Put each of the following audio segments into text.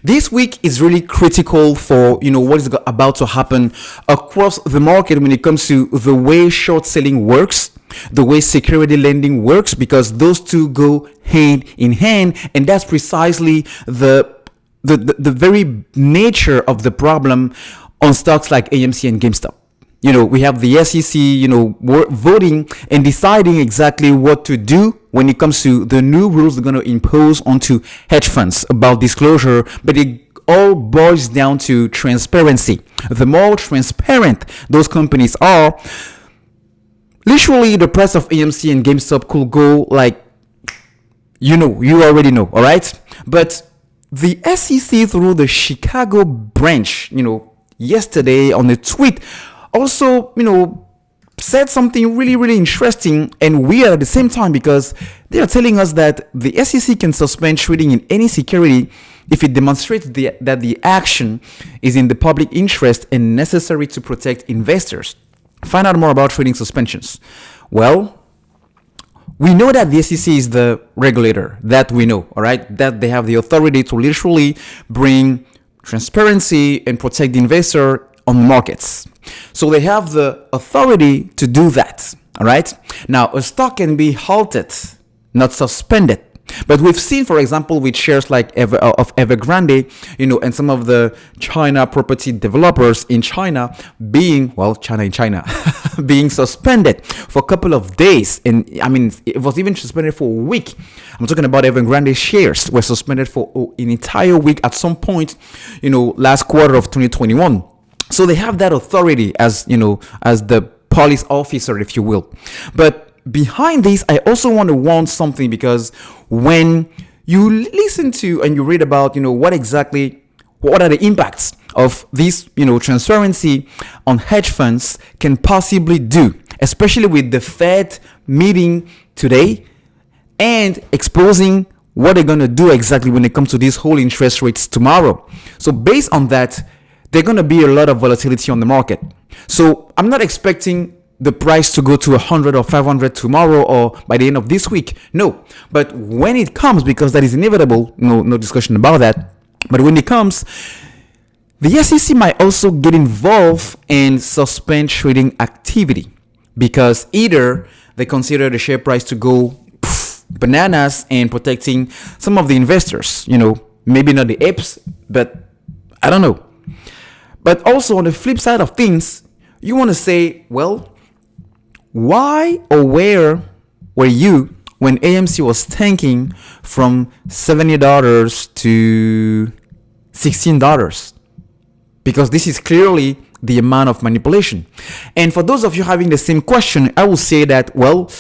This week is really critical for what is about to happen across the market when it comes to the way short selling works, the way security lending works, because those two go hand in hand, and that's precisely the very nature of the problem on stocks like AMC and GameStop. We have the SEC, voting and deciding exactly what to do when it comes to the new rules they're going to impose onto hedge funds about disclosure. But it all boils down to transparency. The more transparent those companies are, literally the price of AMC and GameStop could go like, you already know, all right? But the SEC through the Chicago branch, yesterday on a tweet, also, said something really, really interesting and weird at the same time, because they are telling us that the SEC can suspend trading in any security if it demonstrates that the action is in the public interest and necessary to protect investors. Find out more about trading suspensions. Well, we know that the SEC is the regulator, that we know, all right? That they have the authority to literally bring transparency and protect the investor on markets. So they have the authority to do that, all right? Now, a stock can be halted, not suspended. But we've seen, for example, with shares like of Evergrande, and some of the China property developers in China being being suspended for a couple of days. And I mean, it was even suspended for a week. I'm talking about Evergrande shares were suspended for an entire week at some point, last quarter of 2021. So they have that authority as the police officer, if you will. But behind this, I also want to warn something, because when you listen to and you read about, what are the impacts of this, transparency on hedge funds can possibly do, especially with the Fed meeting today and exposing what they're going to do exactly when it comes to these whole interest rates tomorrow. So based on that, there's going to be a lot of volatility on the market. So I'm not expecting the price to go to 100 or 500 tomorrow or by the end of this week. No. But when it comes, because that is inevitable, no discussion about that. But when it comes, the SEC might also get involved and suspend trading activity, because either they consider the share price to go bananas and protecting some of the investors, maybe not the apes, but I don't know. But also on the flip side of things, you want to say, well, why or where were you when AMC was tanking from $70 to $16? Because this is clearly the amount of manipulation. And for those of you having the same question, I will say that, well,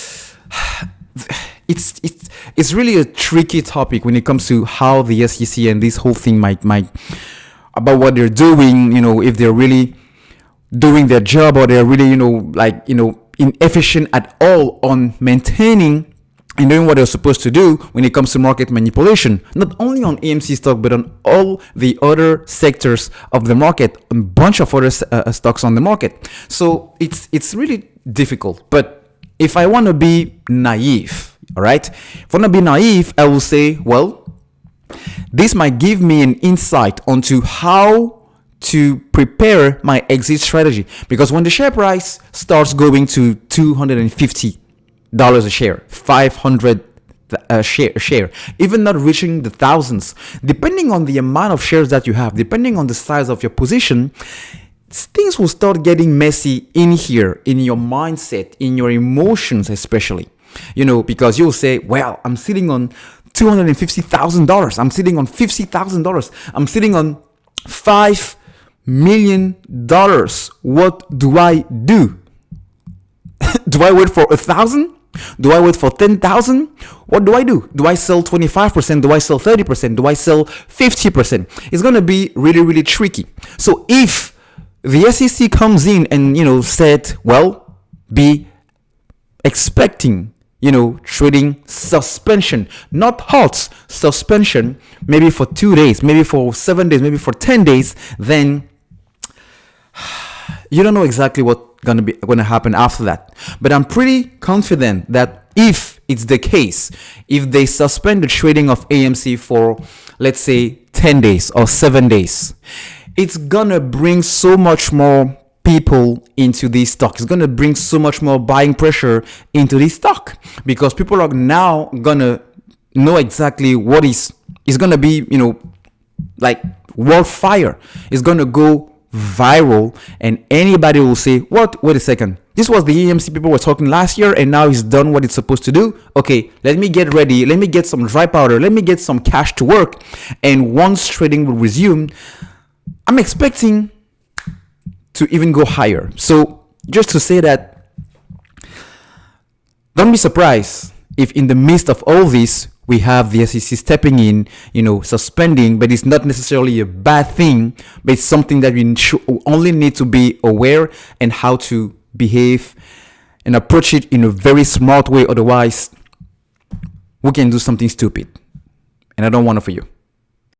it's really a tricky topic when it comes to how the SEC and this whole thing might about what they're doing, if they're really doing their job, or they're really, inefficient at all on maintaining and doing what they're supposed to do when it comes to market manipulation, not only on AMC stock, but on all the other sectors of the market, a bunch of other stocks on the market. So it's really difficult. But if I want to be naive, all right, if I want to be naive, I will say, well, this might give me an insight onto how to prepare my exit strategy. Because when the share price starts going to $250 a share, $500 a share, even not reaching the thousands, depending on the amount of shares that you have, depending on the size of your position, things will start getting messy in here, in your mindset, in your emotions especially. Because you'll say, well, I'm sitting on $250,000. I'm sitting on $50,000. I'm sitting on $5 million. What do I do? Do I wait for 1,000? Do I wait for 10,000? What do I do? Do I sell 25%? Do I sell 30%? Do I sell 50%? It's going to be really, really tricky. So if the SEC comes in and, said, well, be expecting, trading suspension, not halts, suspension, maybe for 2 days, maybe for 7 days, maybe for 10 days, then you don't know exactly what's going to happen after that. But I'm pretty confident that if it's the case, if they suspend the trading of AMC for, let's say, 10 days or 7 days, it's gonna bring so much more people into this stock. It's gonna bring so much more buying pressure into this stock, because people are now gonna know exactly what is gonna be, like wildfire. It's gonna go viral, and anybody will say, what, wait a second, this was the AMC people were talking last year, and now it's done what it's supposed to do. Okay, let me get ready, let me get some dry powder, let me get some cash to work. And once trading will resume, I'm expecting to even go higher. So just to say that, don't be surprised if in the midst of all this we have the SEC stepping in, suspending, but it's not necessarily a bad thing, but it's something that we only need to be aware and how to behave and approach it in a very smart way. Otherwise, we can do something stupid, and I don't want it for you.